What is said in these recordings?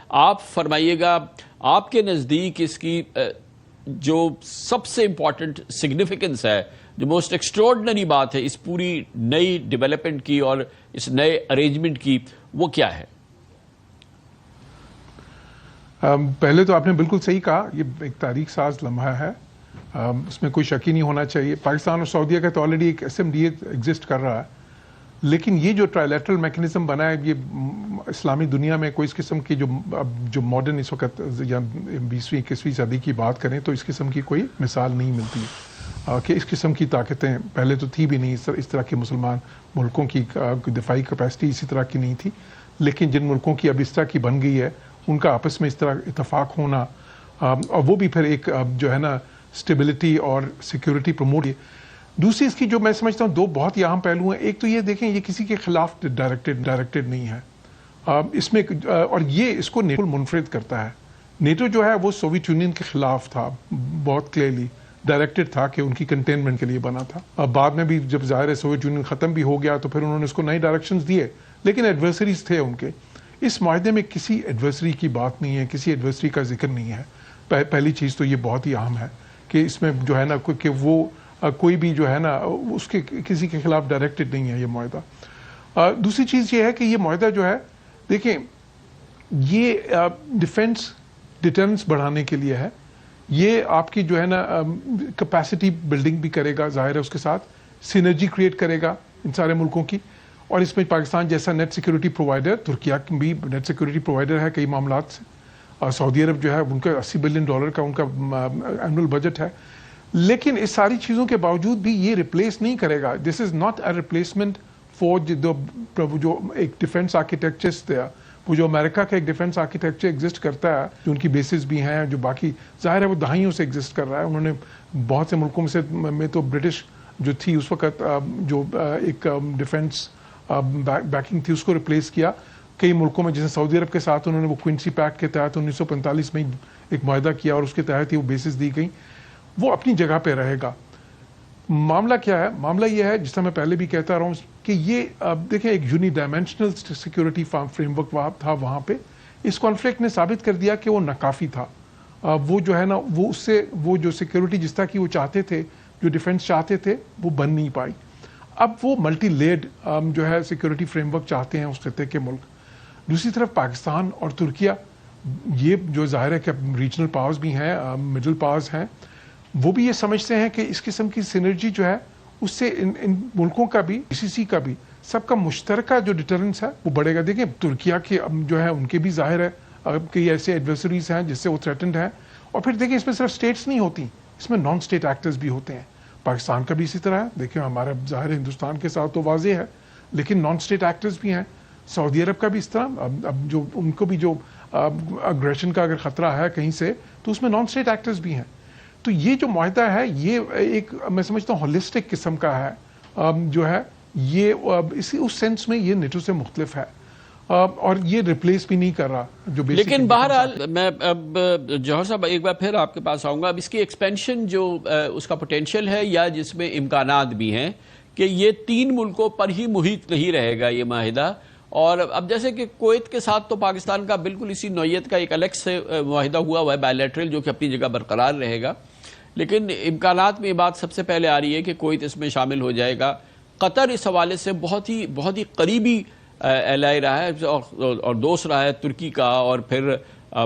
آپ فرمائیے گا آپ کے نزدیک اس کی جو سب سے امپورٹنٹ سگنیفیکنس ہے، جو موسٹ ایکسٹراڈنری بات ہے اس پوری نئی ڈیولپمنٹ کی اور اس نئے ارینجمنٹ کی، وہ کیا ہے؟ پہلے تو آپ نے بالکل صحیح کہا، یہ ایک تاریخ ساز لمحہ ہے، اس میں کوئی شک ہی نہیں ہونا چاہیے۔ پاکستان اور سعودیہ کا تو آلریڈی ایک S M D A exist کر رہا ہے، لیکن یہ جو ٹرائلیٹرل میکنزم بنا ہے، یہ اسلامی دنیا میں کوئی اس قسم کی جو ماڈرن اس وقت یا 20ویں 21ویں صدی کی بات کریں تو اس قسم کی کوئی مثال نہیں ملتی کہ اس قسم کی طاقتیں پہلے تو تھی بھی نہیں، اس طرح کے مسلمان ملکوں کی دفاعی کیپیسٹی اسی طرح کی نہیں تھی، لیکن جن ملکوں کی اب اس طرح کی بن گئی ہے ان کا آپس میں اس طرح اتفاق ہونا، اور وہ بھی پھر ایک جو ہے نا اسٹیبلٹی اور سیکیورٹی پروموٹ۔ دوسری اس کی جو میں سمجھتا ہوں دو بہت ہی اہم پہلو ہیں، ایک تو یہ دیکھیں یہ کسی کے خلاف ڈائریکٹڈ نہیں ہے اس میں، اور یہ اس کو نیٹو منفرد کرتا ہے۔ نیٹو جو ہے وہ سوویت یونین کے خلاف تھا، بہت کلیئرلی ڈائریکٹڈ تھا کہ ان کی کنٹینمنٹ کے لیے بنا تھا۔ اب بعد میں بھی جب ظاہر ہے سوویت یونین ختم بھی ہو گیا تو پھر انہوں نے اس کو نئے ڈائریکشنز دیے، لیکن ایڈورسریز تھے ان کے۔ اس معاہدے میں کسی ایڈورسری کی بات نہیں ہے، کسی ایڈورسری کا ذکر نہیں ہے۔ پہلی چیز تو یہ بہت ہی اہم ہے کہ اس میں جو ہے نا کہ وہ کوئی بھی جو ہے نا اس کے کسی کے خلاف ڈائریکٹڈ نہیں ہے یہ معاہدہ۔ دوسری چیز یہ ہے کہ یہ معاہدہ جو ہے دیکھیں یہ ڈیفنس ڈیٹرنس بڑھانے کے لیے ہے، یہ آپ کی جو ہے نا کیپیسٹی بلڈنگ بھی کرے گا، ظاہر ہے اس کے ساتھ سینرجی کریٹ کرے گا ان سارے ملکوں کی، اور اس میں پاکستان جیسا نیٹ سیکورٹی پرووائڈر، ترکیہ بھی نیٹ سیکورٹی پرووائڈر ہے کئی معاملات سے، سعودی عرب جو ہے ان کا $80 بلین کا ان کا اینول بجٹ ہے، لیکن اس ساری چیزوں کے باوجود بھی یہ ریپلیس نہیں کرے گا۔ This is not a replacement for جو ایک ڈیفینس آرکیٹیکچر، وہ جو امریکہ کا ایک ڈیفینس آرکیٹیکچر ایگزسٹ کرتا ہے، جو ان کی بیسز بھی ہیں، جو باقی ظاہر ہے وہ دہائیوں سے ایگزسٹ کر رہا ہے، انہوں نے بہت سے ملکوں میں تو برٹش جو تھی اس وقت جو ایک ڈیفینس بیکنگ تھی اس کو ریپلیس کیا، کئی ملکوں میں جیسے سعودی عرب کے ساتھ انہوں نے وہ کوئنسی پیکٹ کے تحت 1945 میں ایک معاہدہ کیا اور اس کے تحت ہی وہ بیسز دی گئی، وہ اپنی جگہ پہ رہے گا۔ معاملہ کیا ہے؟ معاملہ یہ ہے جس طرح میں پہلے بھی کہتا رہا ہوں کہ یہ دیکھیں ایک uni dimensional security frame work تھا وہاں پہ، اس کانفلکٹ نے ثابت کر دیا کہ وہ ناکافی تھا، وہ جو ہے نا وہ اس سے وہ جو سیکورٹی جس طرح کی وہ چاہتے تھے، جو ڈیفنس چاہتے تھے وہ بن نہیں پائی۔ اب وہ ملٹی لیڈ جو ہے سیکورٹی فریم ورک چاہتے ہیں اس خطے کے ملک۔ دوسری طرف پاکستان اور ترکیہ، یہ جو ظاہر ہے کہ ریجنل پاورز بھی ہیں، مڈل پاورز ہیں، وہ بھی یہ سمجھتے ہیں کہ اس قسم کی سینرجی جو ہے اس سے ان ملکوں کا بھی، GCC کا بھی، سب کا مشترکہ جو ڈیٹرنس ہے وہ بڑھے گا۔ دیکھیں ترکیہ کے جو ہے ان کے بھی ظاہر ہے کئی ایسے ایڈورسریز ہیں جس سے وہ تھریٹنڈ ہیں، اور پھر دیکھیں اس میں صرف اسٹیٹس نہیں ہوتی، اس میں نان اسٹیٹ ایکٹرز بھی ہوتے ہیں۔ پاکستان کا بھی اسی طرح ہے، دیکھیں ہمارا ظاہر ہندوستان کے ساتھ تو واضح ہے، لیکن نان اسٹیٹ ایکٹرز بھی ہیں۔ سعودی عرب کا بھی اس طرح، اب جو ان کو بھی جو اگریشن کا اگر خطرہ ہے کہیں سے تو اس میں نان اسٹیٹ ایکٹرز بھی ہیں۔ تو یہ جو معاہدہ ہے یہ ایک میں سمجھتا ہوں ہولسٹک قسم کا ہے، جو ہے یہ اس سینس میں یہ نیٹو سے مختلف ہے، اور یہ ریپلیس بھی نہیں کر رہا جو لیکن بہرحال میں اب جوہر صاحب ایک بار پھر آپ کے پاس آؤں گا۔ اب اس کی ایکسپینشن جو اس کا پوٹینشیل ہے یا جس میں امکانات بھی ہیں کہ یہ 3 ملکوں پر ہی محیط نہیں رہے گا یہ معاہدہ، اور اب جیسے کہ کویت کے ساتھ تو پاکستان کا بالکل اسی نوعیت کا ایک الگ سے معاہدہ ہوا ہے بائیلیٹرل، جو کہ اپنی جگہ برقرار رہے گا، لیکن امکانات میں یہ بات سب سے پہلے آ رہی ہے کہ کویت اس میں شامل ہو جائے گا۔ قطر اس حوالے سے بہت ہی قریبی ایلائی رہا ہے اور دوست رہا ہے ترکی کا، اور پھر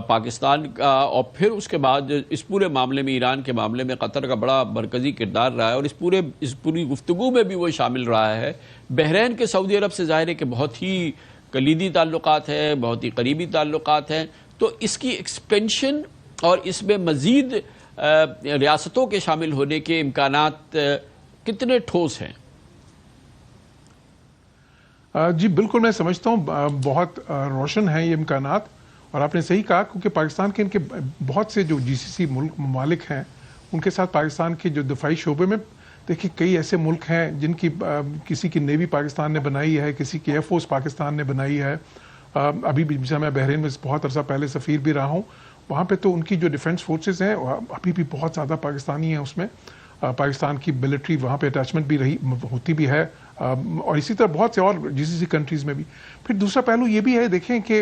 پاکستان کا، اور پھر اس کے بعد اس پورے معاملے میں ایران کے معاملے میں قطر کا بڑا مرکزی کردار رہا ہے، اور اس پوری گفتگو میں بھی وہ شامل رہا ہے۔ بحرین کے سعودی عرب سے ظاہر ہے کہ بہت ہی کلیدی تعلقات ہیں، بہت ہی قریبی تعلقات ہیں، تو اس کی ایکسپینشن اور اس میں مزید ریاستوں کے شامل ہونے کے امکانات کتنے ٹھوس ہیں؟ جی بالکل، میں سمجھتا ہوں بہت روشن ہیں یہ امکانات، اور آپ نے صحیح کہا کیونکہ پاکستان کے ان کے بہت سے جو GCC ممالک ہیں ان کے ساتھ پاکستان کے جو دفاعی شعبے میں دیکھیں کئی ایسے ملک ہیں جن کی کسی کی نیوی پاکستان نے بنائی ہے، کسی کی ایئر فورس پاکستان نے بنائی ہے۔ ابھی بھی میں بحرین میں بہت عرصہ پہلے سفیر بھی رہا ہوں، وہاں پہ تو ان کی جو ڈیفنس فورسز ہیں ابھی بھی بہت زیادہ پاکستانی ہیں، اس میں پاکستان کی ملٹری وہاں پہ اٹیچمنٹ بھی ہوتی بھی ہے، اور اسی طرح بہت سے اور GCC کنٹریز میں بھی۔ پھر دوسرا پہلو یہ بھی ہے دیکھیں کہ